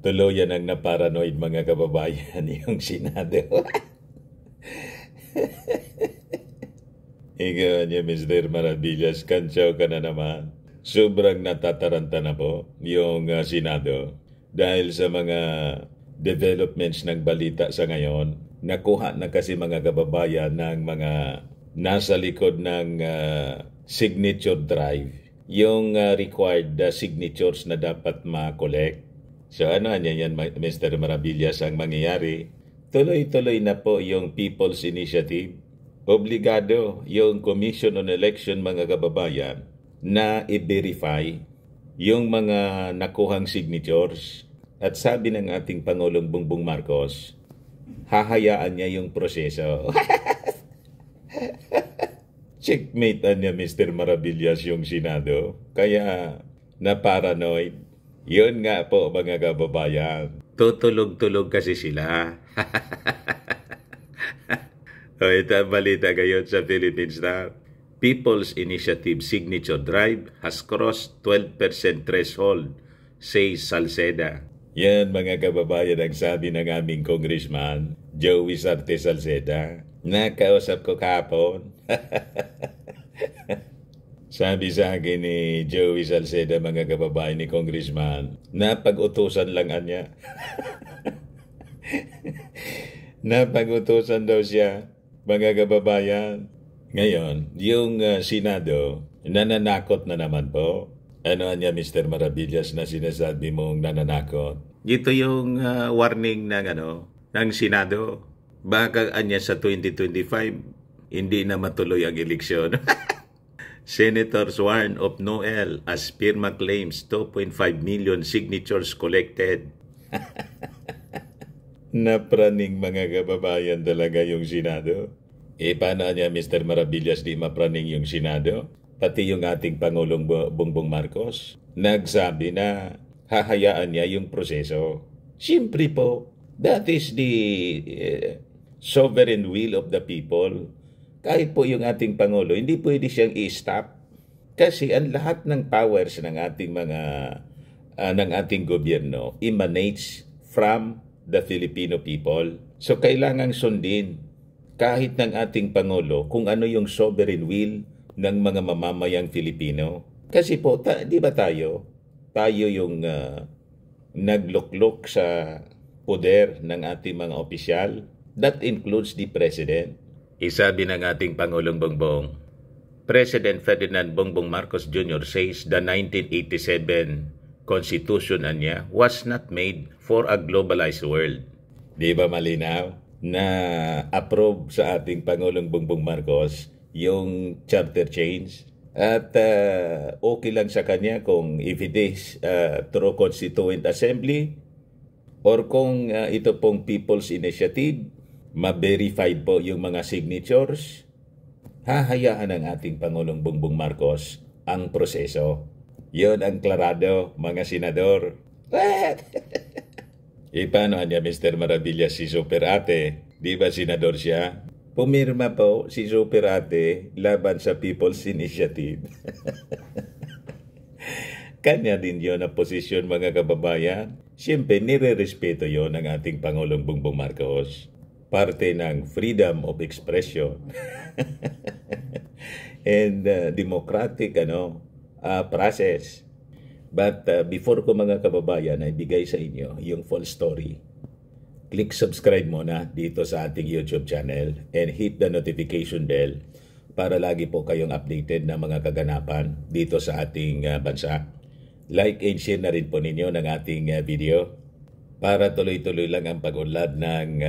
Tuluyan ang naparanoid mga kababayan yung Senado. Ikaw niya, Mr. Maravillas, kantsaw ka na naman. Sobrang natataranta na po yung Senado dahil sa mga developments ng balita sa ngayon. Nakuha na kasi mga kababayan ng mga nasa likod ng signature drive, yung required signatures na dapat ma-collect. So ano niya yan, Mr. Maravillas, ang mangyayari? Tuloy-tuloy na po yung People's Initiative. Obligado yung Commission on Election, mga kababayan, na i-verify yung mga nakuhang signatures. At sabi ng ating Pangulong Bongbong Marcos, hahayaan niya yung proseso. Checkmate niya, Mr. Maravillas, yung Senado. Kaya na-paranoid. Yun nga po, mga kababayan. Tutulog-tulog kasi sila. O ito ang balita ngayon sa Philippine Star. People's Initiative Signature Drive has crossed 12% threshold, says Salceda. Yan mga kababayan ang sabi ng aming congressman, Joey Sarte Salceda. Nakausap ko kahapon. Sabi sa akin ni Joey Salceda, mga kababayan ni congressman, napag-utusan lang niya. Napag-utusan daw siya, mga kababayan. Ngayon, yung Senado, nananakot na naman po. Ano niya, Mr. Maravillas, na sinasabi mong nananakot? Ito yung warning ng Senado. Baka anya sa 2025, hindi na matuloy ang eleksyon. Senators warn of Noel as Pirma claims 2.5 million signatures collected. Napraning mga kababayan talaga yung Senado. Paano niya, Mr. Maravillas, di mapraning yung Senado? Pati yung ating Pangulong Bongbong Marcos, nagsabi na hahayaan niya yung proseso. Siyempre po, that is the sovereign will of the people. Kahit po yung ating Pangulo, hindi pwede siyang i-stop. Kasi ang lahat ng powers ng ating ng ating gobyerno emanates from the Filipino people. So kailangang sundin kahit ng ating Pangulo kung ano yung sovereign will ng mga mamamayang Filipino. Kasi po, di ba tayo yung nagluklok sa poder ng ating mga opisyal? That includes the President. Isabi ng ating Pangulong Bongbong, President Ferdinand Bongbong Marcos Jr. says the 1987 Constitution niya was not made for a globalized world. Di ba malinaw? Na approve sa ating Pangulong Bongbong Marcos yung charter change. At okay lang sa kanya kung if it is through Constituent Assembly or kung ito pong People's Initiative, ma-verified po yung mga signatures, hahayaan ng ating Pangulong Bongbong Marcos ang proseso. Yun ang klarado, mga senador. Paano niya, Mr. Maravillas, si Super Ate? Di ba senador siya? Pumirma po si Super Ate laban sa People's Initiative. Kanya din yun ang posisyon, mga kababayan. Siyempre, nire-respeto yun ng ating Pangulong Bongbong Marcos. Parte ng freedom of expression. And democratic process. But before ko, mga kababayan, ay bigay sa inyo yung full story, click subscribe muna dito sa ating YouTube channel and hit the notification bell para lagi po kayong updated na mga kaganapan dito sa ating bansa. Like and share na rin po ninyo ng ating video para tuloy-tuloy lang ang pag-unlad ng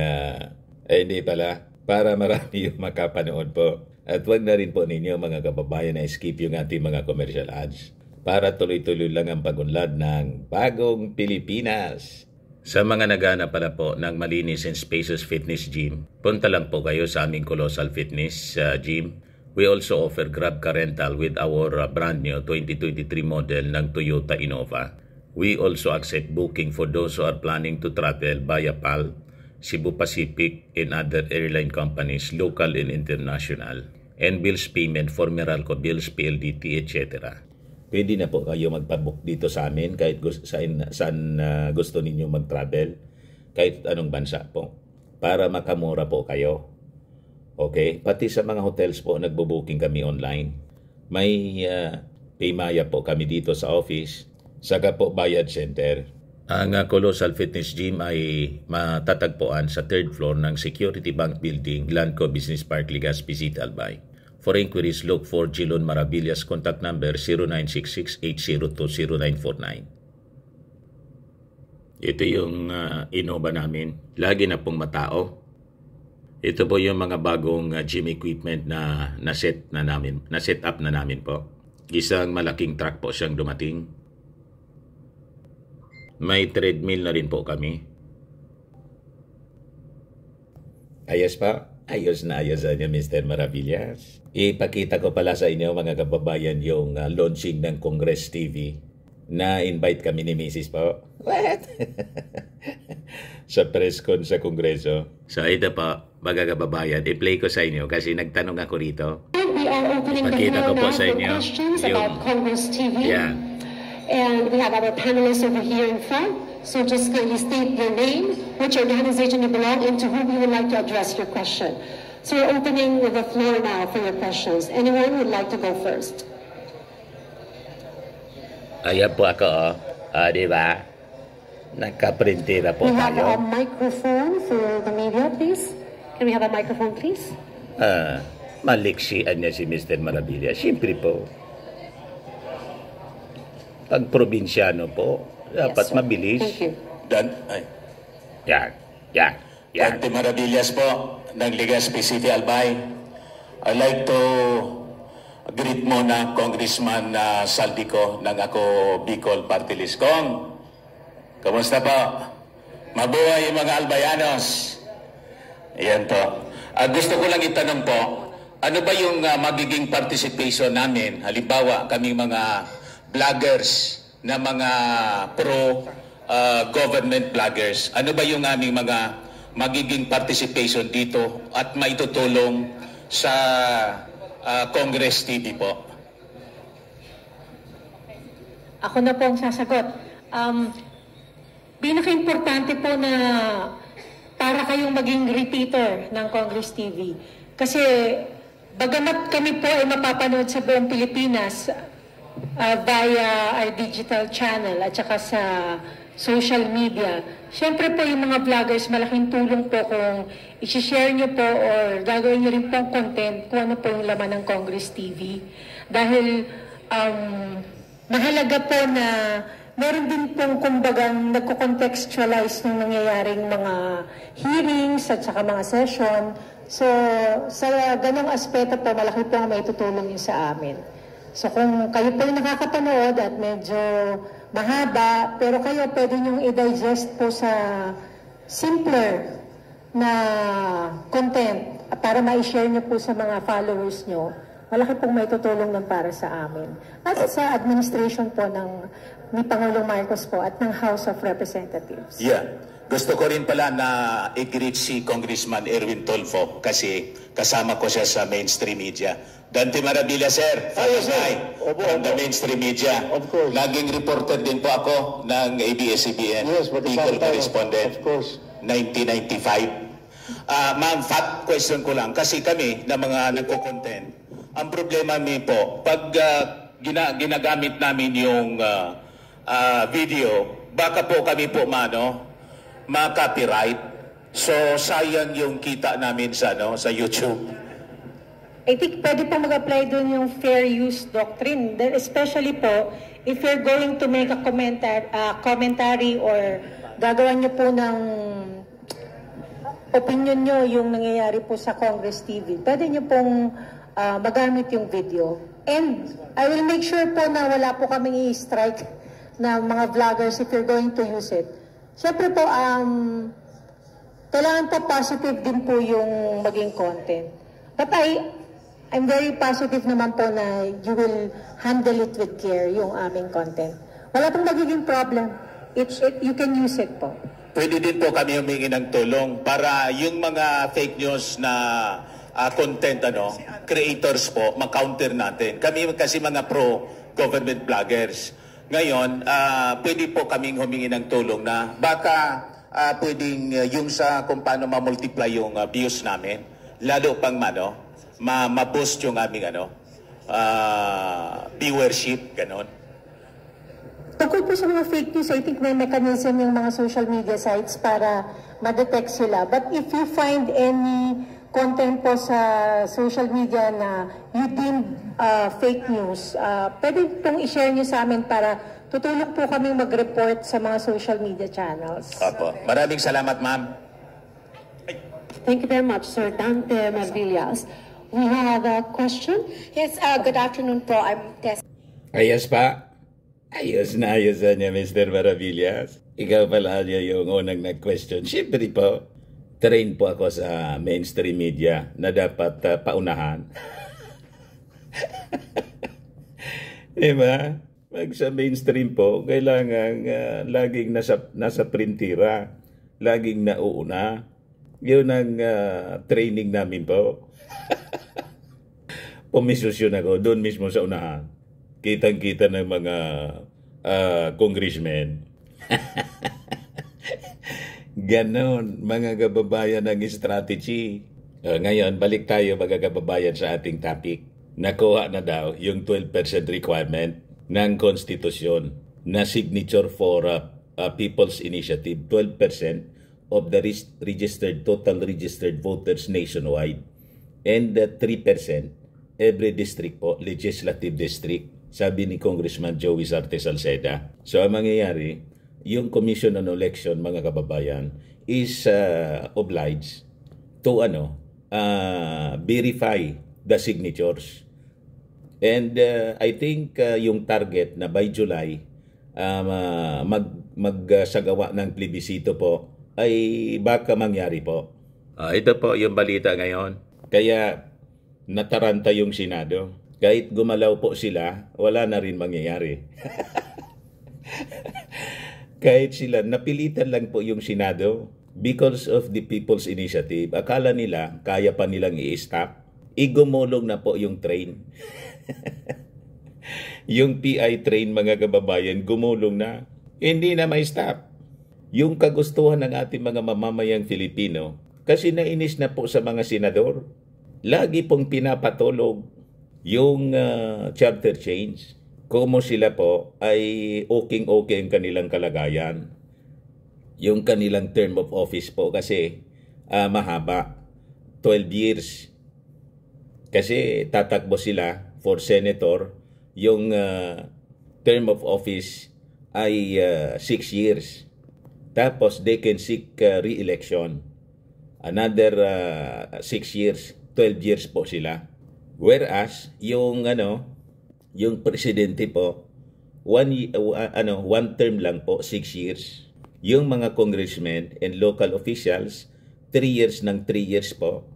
para marami yung makapanood po. At wag na rin po ninyo, mga kababayan, na skip yung ating mga commercial ads para tuloy-tuloy lang ang pag-unlad ng Bagong Pilipinas. Sa mga naghahanap pala po ng malinis and spacious fitness gym, punta lang po kayo sa aming Colossal Fitness Gym. We also offer Grab Car Rental with our brand new 2023 model ng Toyota Innova. We also accept booking for those who are planning to travel via PAL, Cebu Pacific, and other airline companies, local and international, and bills payment for Meralco Bills, PLDT, etc. pwede na po kayo magpabook dito sa amin kahit saan gusto ninyo mag-travel, kahit anong bansa po, para makamura po kayo. Okay? Pati sa mga hotels po, nagbo-booking kami online. May Paymaya po kami dito sa office, saka po Bayad Center. Ang Colossal Fitness Gym ay matatagpuan sa 3rd floor ng Security Bank Building, Landco Business Park, Legazpi City, Albay. For inquiries, look for Gilon Maravillas. Contact number 0966-8020949. Ito yung Innova namin. Lagi na pong matao. Ito po yung mga bagong gym equipment na set up na namin po. Isang malaking truck po siyang dumating. May treadmill na rin po kami. Ayos pa? Ayos na Mr. Maravillas. Ipakita ko pala sa inyo mga kababayan yung launching ng Congress TV. Na-invite kami ni Mrs. po. What? Sa press con sa Kongreso. So ito po, mga kababayan, i-play ko sa inyo kasi nagtanong ako rito. We are opening the Ipakita ko floor po now sa for inyo questions yung, about Congress TV. yeah. And we have our panelists over here in front. So just kindly state your name, which organization you belong in, to whom you would like to address your question. So we're opening the floor now for your questions. Anyone would like to go first? Ayan po ako, di ba? Nagka-printera po We have tayo. a microphone for the media, please. Can we have a microphone, please? Maliksian niya si Mr. Maravilla. Siyempre po. Pag probinsyano po, dapat sir. mabilis. Thank you. Yan. Dante Maravillas po ng Legazpi City, Albay. I'd like to greet muna Congressman Saldico ng ako Bicol Party List. Kong, kamusta po? Mabuhay yung mga Albayanos. Ayan po. Gusto ko lang itanong po, ano ba yung magiging participation namin? Halimbawa, kami mga vloggers na mga pro-government vloggers. Ano ba yung aming mga magiging participation dito at maitutulong sa Congress TV po? Ako na po ang sasagot. Pinaka-importante po na para kayong maging repeater ng Congress TV. Kasi bagamat kami po ay mapapanood sa buong Pilipinas via our digital channel at saka sa social media, syempre po yung mga vloggers, malaking tulong po kung i-share nyo po or gagawin nyo rin pong content kung ano po yung laman ng Congress TV. Dahil mahalaga po na meron din pong kumbagang nagko-contextualize ng nangyayaring mga hearings at saka mga session. So, sa ganong aspeto po, malaki po ang may tutulong yun sa amin. So, kung kayo po yung nakakapanood at medyo mahaba, pero kayo pwede nyong i-digest po sa simpler na content para ma-share nyo po sa mga followers nyo, malaki pong may tutulong ng para sa amin. At sa administration po ni Pangulong Marcos po at ng House of Representatives. Yeah. Gusto ko rin pala na i-greet si Congressman Erwin Tolfo kasi kasama ko siya sa mainstream media. Dante Maravilla, sir. Yes, sir. From the mainstream media. Of course. Naging reporter din po ako ng ABS-CBN. Yes, but Eagle correspondent. of course. 1995. Ma'am, fact question ko lang. Kasi kami na mga nagko-content, ang problema mi po, pag ginagamit namin yung video, baka po kami po ma-copyright. So, sayang yung kita namin sa YouTube. I think pwede po mag-apply doon yung fair use doctrine. Then especially po, if you're going to make a commentary or gagawa nyo po ng opinion nyo yung nangyayari po sa Congress TV, pwede nyo pong magamit yung video. And I will make sure po na wala po kaming i-strike na mga vloggers if you're going to use it. Siyempre po, kailangan po positive din po yung maging content. But I'm very positive naman po na you will handle it with care, yung aming content. Wala pong magiging problem. You can use it po. Pwede din po kami humingi ng tulong para yung mga fake news na content, creators po, ma-counter natin. Kami kasi mga government vloggers. Ngayon, pwede po kaming humingi ng tulong na baka pwedeng yung sa kung paano ma-multiply yung views namin, lalo pang ma-boost yung aming viewership, ganon. Tungkol po sa mga fake news, I think may mechanism yung mga social media sites para ma-detect sila. But if you find any content po sa social media na you deem fake news, pwede pong i-share nyo sa amin para tutulong po kaming mag-report sa mga social media channels. Opo. Maraming salamat, ma'am. Thank you very much, Sir Dante Marvillas. We have a question. Yes, good afternoon po. I'm Tess. Ayos pa. Ayos na niya, Mr. Maravillas. Ikaw pala niya yung unang nag-question. Siyempre po, train po ako sa mainstream media na dapat paunahan. Diba? Pag sa mainstream po, kailangan laging nasa printira, laging nauuna. Yun ang training namin po. Pumisosyon ako doon mismo sa unahan. Kitang-kita ng mga congressmen. Ganon, mga kababayan ng strategy. Ngayon, balik tayo mga kababayan sa ating topic. Nakuha na daw yung 12% requirement ng konstitusyon na signature for People's Initiative. 12% of the total registered voters nationwide. And 3% every district po, legislative district. Sabi ni Congressman Joey Zarte Salceda. So ang mangyayari, yung Commission on Election, mga kababayan, is obliged to verify the signatures. And I think yung target na by July, magsagawa ng plebisito po, ay baka mangyari po. Ito po yung balita ngayon. Kaya nataranta yung Senado. Kahit gumalaw po sila, wala na rin mangyayari. Kahit sila, napilitan lang po yung Senado because of the People's Initiative. Akala nila, kaya pa nilang i-stop. Igumulong na po yung train. Yung PI train, mga kababayan, gumulong na. Hindi na may stop. Yung kagustuhan ng ating mga mamamayang Filipino, kasi nainis na po sa mga senador. Lagi pong pinapatulog yung charter change. Kung sila po ay okay ang kanilang kalagayan. Yung kanilang term of office po kasi mahaba, 12 years. Kasi tatakbo sila for senator, yung term of office ay 6 years. Tapos they can seek re-election. Another 6 years, 12 years po sila. Whereas yung presidente po one term lang po, 6 years. Yung mga congressmen and local officials 3 years ng 3 years po.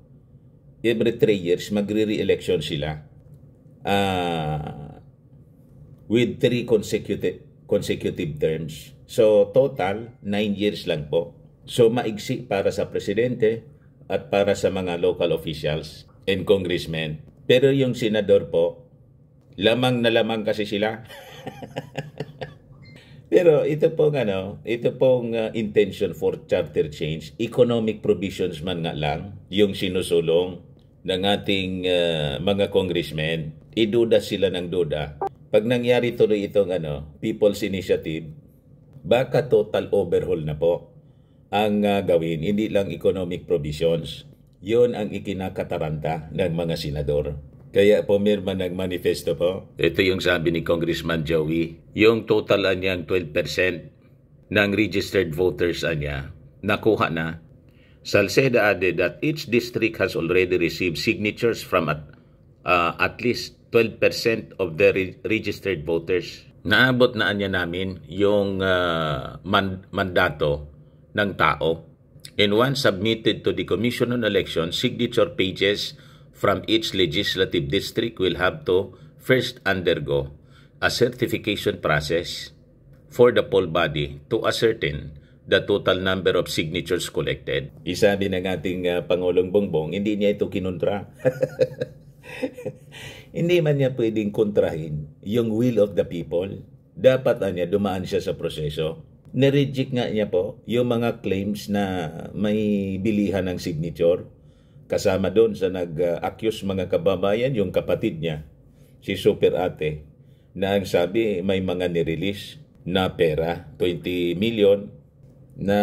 Every 3 years magre-re-election sila. With 3 consecutive terms. So total 9 years lang po. So maigsi para sa presidente at para sa mga local officials and congressmen. Pero yung senador po, lamang na lamang kasi sila. Pero ito pong intention for charter change, economic provisions man nga lang, yung sinusulong ng ating mga congressmen, iduda sila ng duda. Pag nangyari tuloy itong People's Initiative, baka total overhaul na po ang gawin, hindi lang economic provisions. Yun ang ikinakataranta ng mga senador. Kaya pumirma ng manifesto po. Ito yung sabi ni Congressman Joey. Yung total niyang 12% ng registered voters niya, nakuha na. Salceda added that each district has already received signatures from at least 12% of the registered voters. Naabot na niya namin yung mandato ng tao. And once submitted to the Commission on Elections, signature pages from each legislative district will have to first undergo a certification process for the poll body to ascertain the total number of signatures collected. Isabi ng ating Pangulong Bongbong, hindi niya ito kinontra. Hindi man niya pwedeng kontrahin yung will of the people. Dapat niya dumaan siya sa proseso. Nireject nga niya po yung mga claims na may bilihan ng signature. Kasama doon sa nag-accuse mga kababayan, yung kapatid niya, si Super Ate, na ang sabi may mga nirelease na pera, 20 million na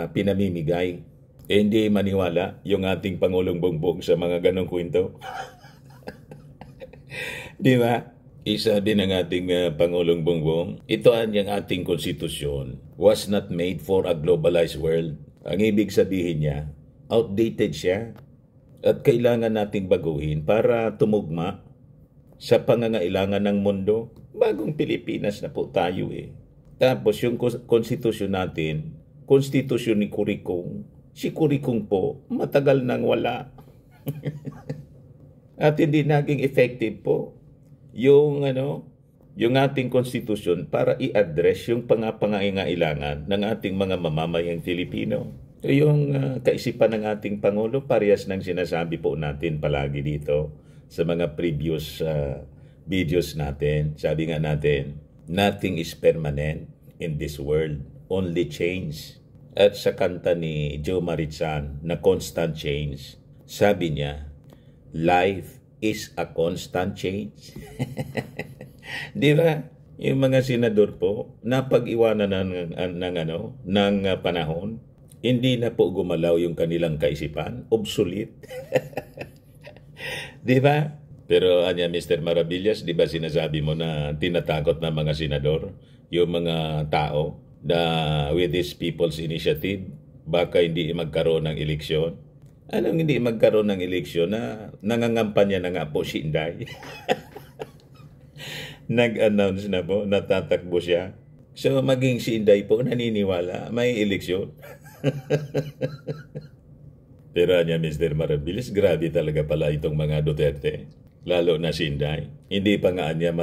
pinamimigay. Hindi maniwala yung ating Pangulong Bongbong sa mga ganong kwento. Di ba? Isa din ng ating Pangulong Bongbong, ito ang ating konstitusyon was not made for a globalized world. Ang ibig sabihin niya, outdated siya at kailangan nating baguhin para tumugma sa pangangailangan ng mundo. Bagong Pilipinas na po tayo eh. Tapos yung konstitusyon natin, konstitusyon ni Kurikong, si Kurikong po, matagal nang wala. At hindi naging effective po yung ating konstitusyon para i-address yung pangangailangan ng ating mga mamamayang Filipino. Yung kaisipan ng ating Pangulo, parehas ng sinasabi po natin palagi dito sa mga previous videos natin. Sabi nga natin, nothing is permanent in this world, only change. At sa kanta ni Joe Maritsan na Constant Change, sabi niya, life is a constant change. Di ba? Yung mga senador po, napag-iwanan ng panahon, hindi na po gumalaw yung kanilang kaisipan, obsolete. Di ba? Pero Mr. Maravillas, di ba sinasabi mo na tinatakot ng mga senador, yung mga tao na with this People's Initiative, baka hindi magkaroon ng eleksyon? Anong hindi magkaroon ng eleksyon na nangangampanya na nga po si Inday? Nag-announce na po, natatakbo siya. So maging si Inday po naniniwala, may eleksyon. Pero Mr. Maravillas, grabe talaga pala itong mga Duterte. Lalo na si Inday. Hindi pa nga niya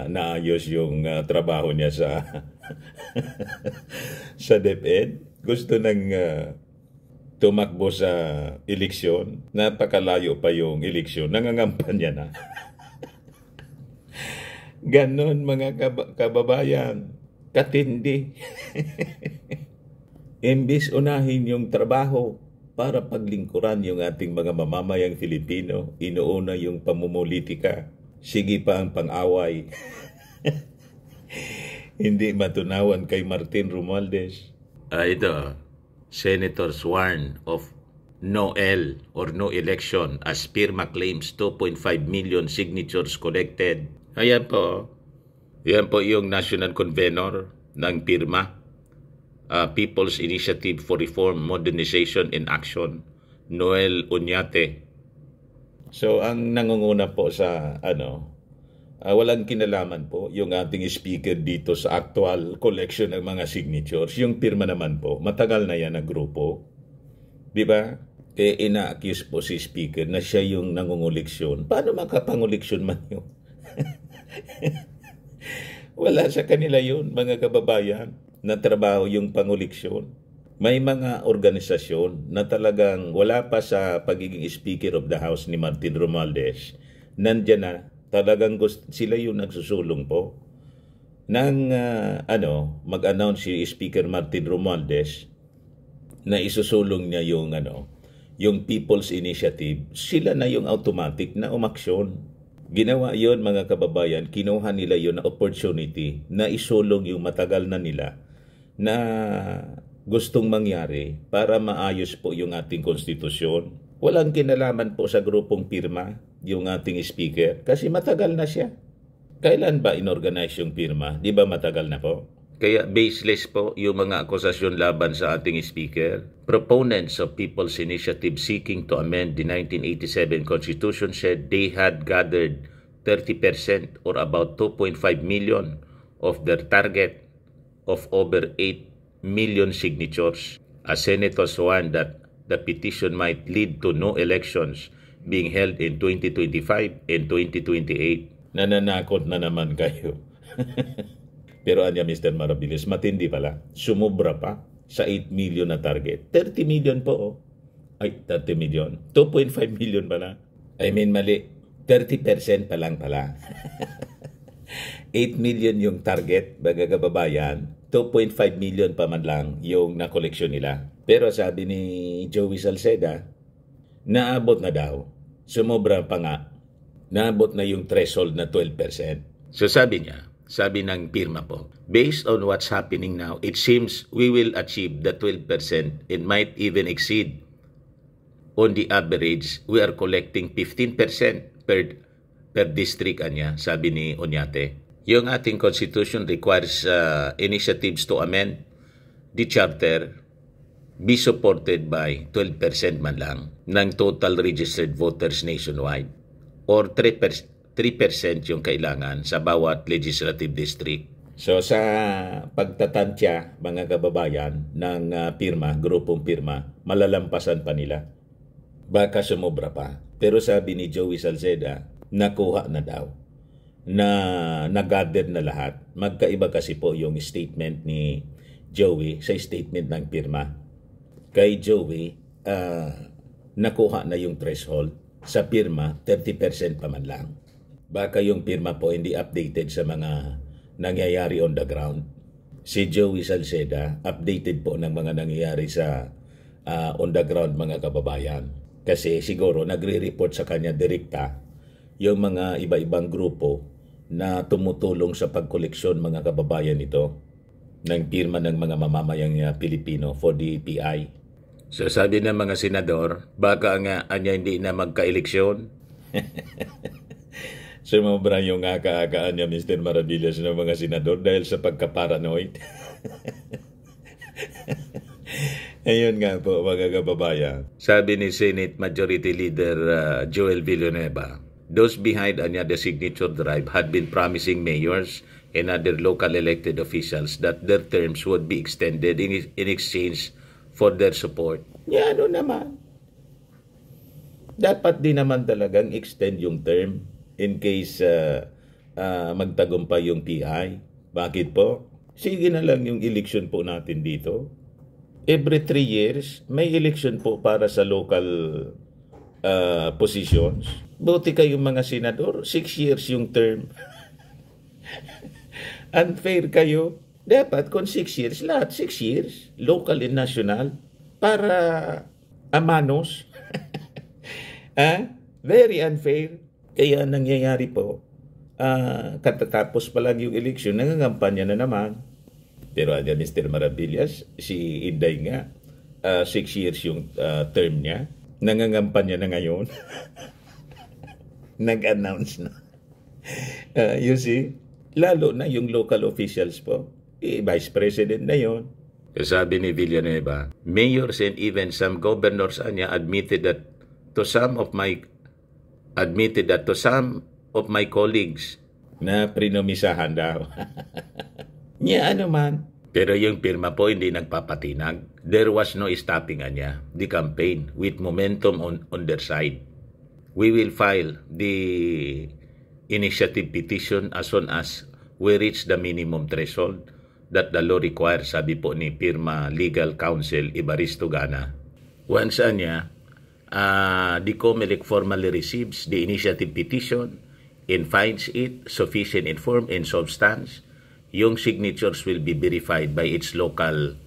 naayos yung trabaho niya sa sa DepEd. Gusto nang tumakbo sa eleksyon. Napakalayo pa yung eleksyon. Nangangampanya na. Ganon mga kababayan. Katindi. Imbis unahin yung trabaho para paglingkuran yung ating mga mamamayang Filipino, inuuna yung pamumulitika. Sige pa ang pang-away. Hindi matunawan kay Martin Romualdez. Ito, Senators warn of no L or no election as PIRMA claims 2.5 million signatures collected. Ayan po. Yan po yung National Convenor ng PIRMA. People's Initiative for Reform, Modernization and Action, Noel Oñate. So, ang nangunguna po sa walang kinalaman po yung ating speaker dito sa actual collection ng mga signatures. Yung PIRMA naman po, matagal na yan na grupo. Di ba? Kaya ina-accuse po si speaker na siya yung nangunguleksyon. Paano makapanguleksyon man yun? Wala sa kanila yun, mga kababayan, na trabaho yung panguleksyon. May mga organisasyon na talagang wala pa sa pagiging Speaker of the House ni Martin Romualdez. Nandiyan na, talagang sila yung nagsusulong po. Nang mag-announce si Speaker Martin Romualdez na isusulong niya yung People's Initiative, sila na yung automatic na umaksyon. Ginawa yon mga kababayan, kinuha nila yon na opportunity na isulong yung matagal na nila na gustong mangyari para maayos po yung ating konstitusyon. Walang kinalaman po sa grupong PIRMA yung ating speaker kasi matagal na siya. Kailan ba inorganize yung PIRMA? Di ba matagal na po? Kaya baseless po yung mga akusasyon laban sa ating speaker. Proponents of People's Initiative seeking to amend the 1987 Constitution said they had gathered 30% or about 2.5 million of their target of over 8 million signatures. As senators warned that the petition might lead to no elections being held in 2025 and 2028. Nananakot na naman kayo. Pero Mr. Maravillas, matindi pala. Sumubra pa sa 8 million na target. 30 million po. Ay, 30 million. 2.5 million pala. I mean, mali. 30% pa lang pala. 8 million yung target, mga kababayan. 2.5 million pa man lang yung nakoleksyon nila. Pero sabi ni Joey Salceda, naabot na daw. Sumobra pa nga. Naabot na yung threshold na 12%. So sabi niya, sabi ng pirma po, based on what's happening now, it seems we will achieve the 12% and might even exceed. On the average, we are collecting 15% per district, anya, sabi ni Oñate. Yung ating constitution requires initiatives to amend the charter be supported by 12% man lang ng total registered voters nationwide or 3% yung kailangan sa bawat legislative district. So sa pagtatantya, mga kababayan, ng pirma, grupong pirma, malalampasan pa nila. Baka sumobra pa. Pero sabi ni Joey Salceda, nakuha na daw. Na nag-gather na lahat. Magkaiba kasi po yung statement ni Joey sa statement ng pirma. Kay Joey, nakuha na yung threshold. Sa pirma, 30% pa man lang. Baka yung pirma po hindi updated sa mga nangyayari on the ground. Si Joey Salceda, updated po ng mga nangyayari sa on the ground, mga kababayan. Kasi siguro nagre-report sa kanya direkta yung mga iba-ibang grupo na tumutulong sa pagkoleksyon, mga kababayan nito, ng pirma ng mga mamamayang Pilipino for the PI. So sabi ng mga senador, baka nga anya hindi na magka-eleksyon. Sumobra yung aka-akaan niya, Mr. Maravillas, ng mga senador dahil sa pagka-paranoid. Ayun nga po, mga kababayan. Sabi ni Senate Majority Leader Joel Villanueva, those behind the signature drive had been promising mayors and other local elected officials that their terms would be extended in exchange for their support. Ano naman. Dapat din naman talagang extend yung term in case magtagumpay yung PI. Bakit po? Sige na lang yung election po natin dito. Every 3 years, may election po para sa local positions. Buti kayong mga senador, 6 years yung term. Unfair kayo. Dapat kung 6 years, lahat 6 years, local and national, para amanos. Very unfair. Kaya nangyayari po, katatapos pa lang yung election, nangangampanya na naman. Pero andyan Mr. Maravillas, si Inday nga, 6 years yung term niya, nangangampanya na ngayon. Nag-announce na. You see, lalo na yung local officials po, Vice President na yun. Sabi ni Villanueva, mayors and even some governors admitted that to some of my colleagues na prinomisahan daw. Niya ano man. Pero yung pirma po hindi nagpapatinag. There was no stopping the campaign with momentum on their side. We will file the initiative petition as soon as we reach the minimum threshold that the law requires, sabi po ni Pirma Legal Counsel Ibaristo Gana. Once the COMELEC formally receives the initiative petition and finds it sufficient in form and substance, yung signatures will be verified by its local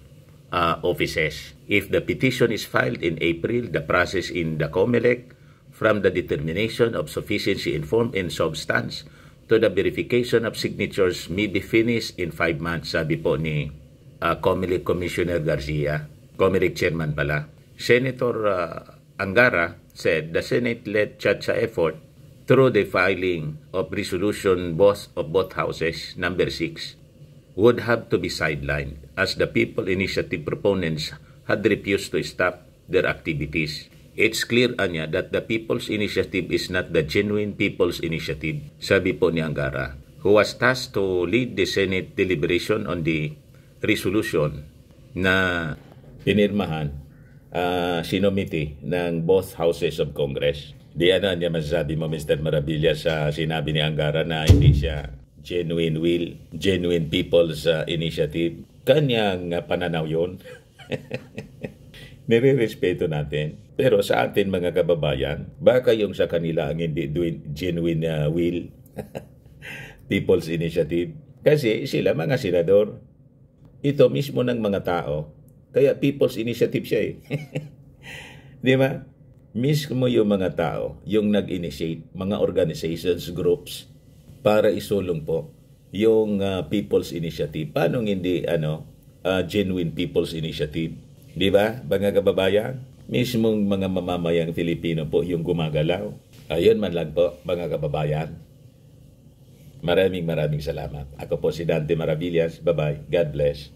offices. If the petition is filed in April, the process in the COMELEC from the determination of sufficiency in form and substance to the verification of signatures may be finished in 5 months, sabi po ni COMELEC Commissioner Garcia, COMELEC Chairman pala. Senator Angara said the Senate led such effort through the filing of resolution of both houses, number 6, would have to be sidelined as the People Initiative proponents had refused to stop their activities. It's clear that the People's Initiative is not the genuine People's Initiative, sabi po ni Angara, who was tasked to lead the Senate deliberation on the resolution na pinirmahan, sinomiti ng both houses of Congress. Di niya masasabi mo, Mr. Maravilla, sa sinabi ni Angara na hindi siya genuine People's Initiative. Kanyang pananaw yun. Nire-respeto natin. Pero sa atin mga kababayan, baka yung sa kanila ang hindi genuine will, People's Initiative. Kasi sila mga senador, ito mismo ng mga tao, kaya People's Initiative siya eh. Di ba? Mismo yung mga tao, yung nag-initiate, mga organizations, groups, para isulong po yung People's Initiative. Paano hindi genuine People's Initiative? Di ba, mga kababayan? Mismong mga mamamayang Filipino po yung gumagalaw. Ayun man lang po, mga kababayan. Maraming salamat. Ako po si Dante Maravillas. Bye-bye. God bless.